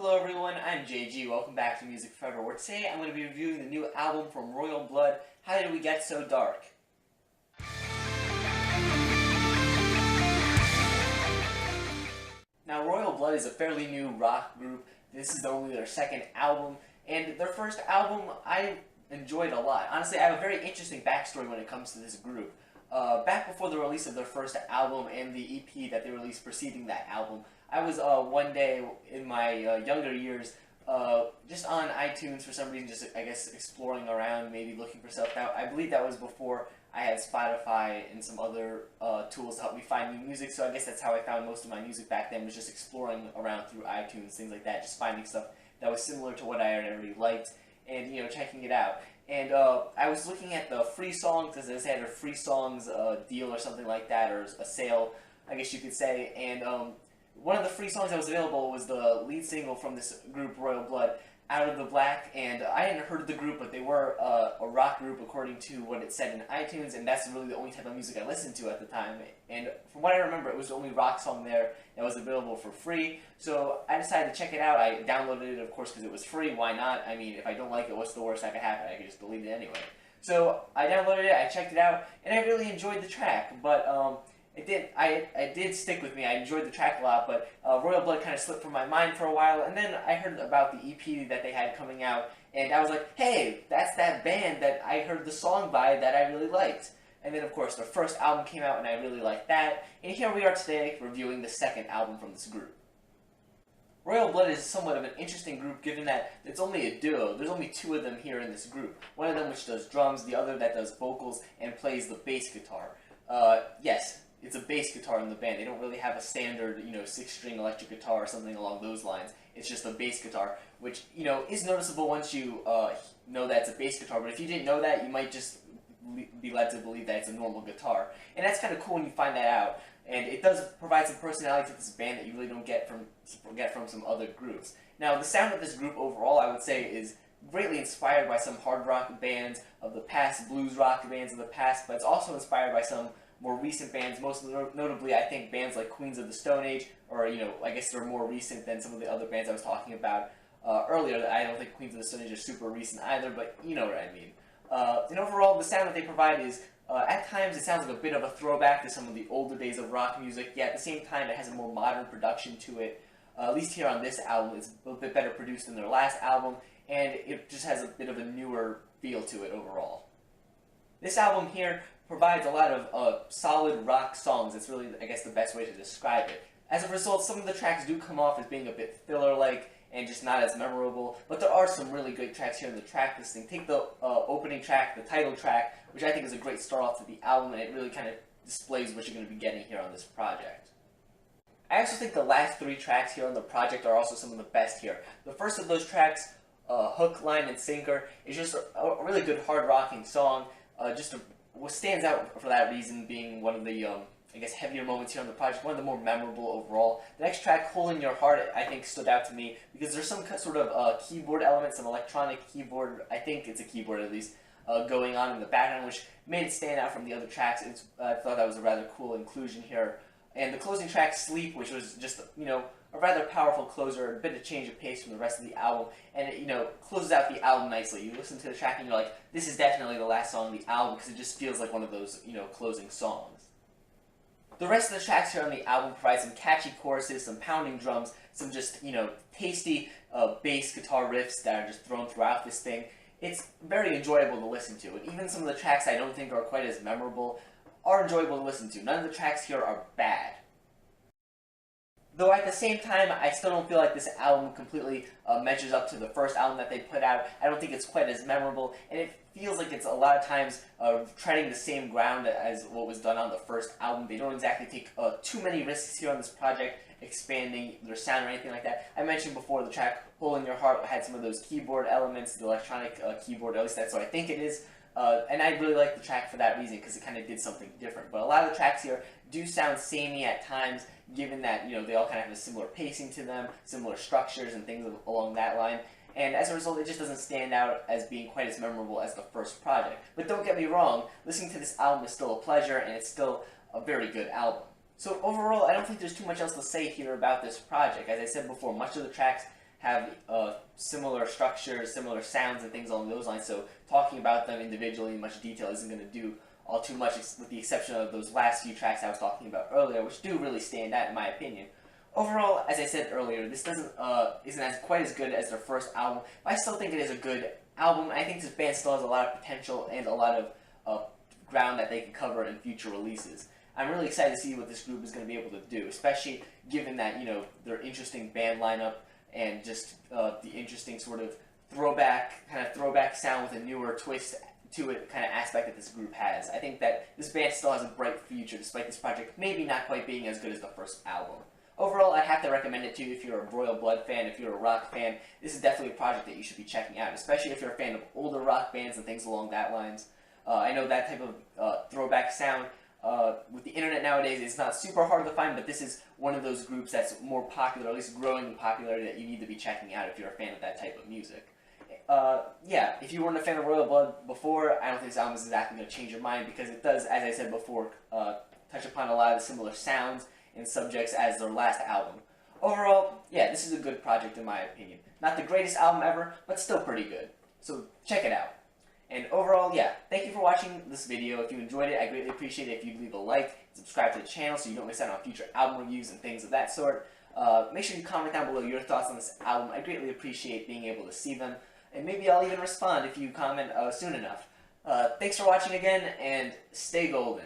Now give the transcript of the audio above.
Hello everyone, I'm JG. Welcome back to Music Forever, where today I'm going to be reviewing the new album from Royal Blood, How Did We Get So Dark? Now, Royal Blood is a fairly new rock group. This is only their second album, and their first album I enjoyed a lot. Honestly, I have a very interesting backstory when it comes to this group. Back before the release of their first album and the EP that they released preceding that album, I was one day in my younger years just on iTunes for some reason, just I guess exploring around, maybe looking for stuff. Now, I believe that was before I had Spotify and some other tools to help me find new music, so I guess that's how I found most of my music back then, was just exploring around through iTunes, things like that, just finding stuff that was similar to what I had already liked and, checking it out. And I was looking at the free songs, because they had a free songs deal or something like that, or a sale, I guess you could say, and one of the free songs that was available was the lead single from this group, Royal Blood, Out of the Black, and I hadn't heard of the group, but they were a rock group according to what it said in iTunes, and that's really the only type of music I listened to at the time. And from what I remember, it was the only rock song there that was available for free, so I decided to check it out. I downloaded it, of course, because it was free. Why not? I mean, if I don't like it, what's the worst that could happen? I could just delete it anyway. So I downloaded it, I checked it out, and I really enjoyed the track, but it did stick with me. I enjoyed the track a lot, but Royal Blood kind of slipped from my mind for a while, and then I heard about the EP that they had coming out, and I was like, hey, that's that band that I heard the song by that I really liked. And then, of course, their first album came out, and I really liked that, and here we are today reviewing the second album from this group. Royal Blood is somewhat of an interesting group, given that it's only a duo. There's only two of them here in this group. One of them which does drums, the other that does vocals and plays the bass guitar. Yes, it's a bass guitar in the band. They don't really have a standard, 6-string electric guitar or something along those lines. It's just a bass guitar, which, is noticeable once you know that it's a bass guitar. But if you didn't know that, you might just be led to believe that it's a normal guitar. And that's kind of cool when you find that out. And it does provide some personality to this band that you really don't get from some other groups. Now, the sound of this group overall, I would say, is greatly inspired by some hard rock bands of the past, blues rock bands of the past, but it's also inspired by some more recent bands, most notably, I think, bands like Queens of the Stone Age, or, I guess they're more recent than some of the other bands I was talking about earlier. I don't think Queens of the Stone Age are super recent either, but you know what I mean. And overall, the sound that they provide is, at times, it sounds like a bit of a throwback to some of the older days of rock music, yet at the same time, it has a more modern production to it. At least here on this album, it's a bit better produced than their last album, and it just has a bit of a newer feel to it overall. This album here provides a lot of solid rock songs. It's really, I guess, the best way to describe it. As a result, some of the tracks do come off as being a bit filler-like and just not as memorable, but there are some really great tracks here in the track listing. Take the opening track, the title track, which I think is a great start off to the album, and it really kind of displays what you're going to be getting here on this project. I also think the last three tracks here on the project are also some of the best here. The first of those tracks, Hook, Line, and Sinker, is just a really good hard rocking song. What stands out for that reason being one of the, I guess, heavier moments here on the project, one of the more memorable overall. The next track, Hole in Your Heart, I think stood out to me because there's some sort of keyboard element, some electronic keyboard, I think it's a keyboard at least, going on in the background, which made it stand out from the other tracks. I thought that was a rather cool inclusion here. And the closing track, Sleep, which was just, a rather powerful closer, a bit of change of pace from the rest of the album, and it, closes out the album nicely. You listen to the track and you're like, this is definitely the last song of the album, because it just feels like one of those, closing songs. The rest of the tracks here on the album provide some catchy choruses, some pounding drums, some just, tasty bass guitar riffs that are just thrown throughout this thing. It's very enjoyable to listen to, and even some of the tracks I don't think are quite as memorable are enjoyable to listen to. None of the tracks here are bad. Though at the same time, I still don't feel like this album completely measures up to the first album that they put out. I don't think it's quite as memorable, and it feels like it's a lot of times treading the same ground as what was done on the first album. They don't exactly take too many risks here on this project, expanding their sound or anything like that. I mentioned before the track Hole in Your Heart had some of those keyboard elements, the electronic keyboard, at least that's what I think it is. And I really like the track for that reason, because it kind of did something different. But a lot of the tracks here do sound samey at times, given that, they all kind of have a similar pacing to them, similar structures and things along that line. And as a result, it just doesn't stand out as being quite as memorable as the first project. But don't get me wrong, listening to this album is still a pleasure, and it's still a very good album. So overall, I don't think there's too much else to say here about this project. As I said before, much of the tracks have similar structures, similar sounds, and things along those lines. So talking about them individually in much detail isn't going to do all too much, with the exception of those last few tracks I was talking about earlier, which do really stand out in my opinion. Overall, as I said earlier, this isn't as quite as good as their first album, but I still think it is a good album. I think this band still has a lot of potential and a lot of ground that they can cover in future releases. I'm really excited to see what this group is going to be able to do, especially given that, you know, their interesting band lineup and just the interesting sort of throwback sound with a newer twist to it kind of aspect that this group has. I think that this band still has a bright future despite this project maybe not quite being as good as the first album. Overall, I'd have to recommend it to you if you're a Royal Blood fan, if you're a rock fan. This is definitely a project that you should be checking out, especially if you're a fan of older rock bands and things along that lines. I know that type of throwback sound with the internet nowadays is not super hard to find, but this is one of those groups that's more popular, or at least growing in popularity, that you need to be checking out if you're a fan of that type of music. Yeah, if you weren't a fan of Royal Blood before, I don't think this album is exactly going to change your mind, because it does, as I said before, touch upon a lot of the similar sounds and subjects as their last album. Overall, yeah, this is a good project in my opinion. Not the greatest album ever, but still pretty good. So check it out. And overall, yeah, thank you for watching this video. If you enjoyed it, I greatly appreciate it if you'd leave a like, subscribe to the channel so you don't miss out on future album reviews and things of that sort. Make sure you comment down below your thoughts on this album. I greatly appreciate being able to see them. And maybe I'll even respond if you comment soon enough. Thanks for watching again, and stay golden.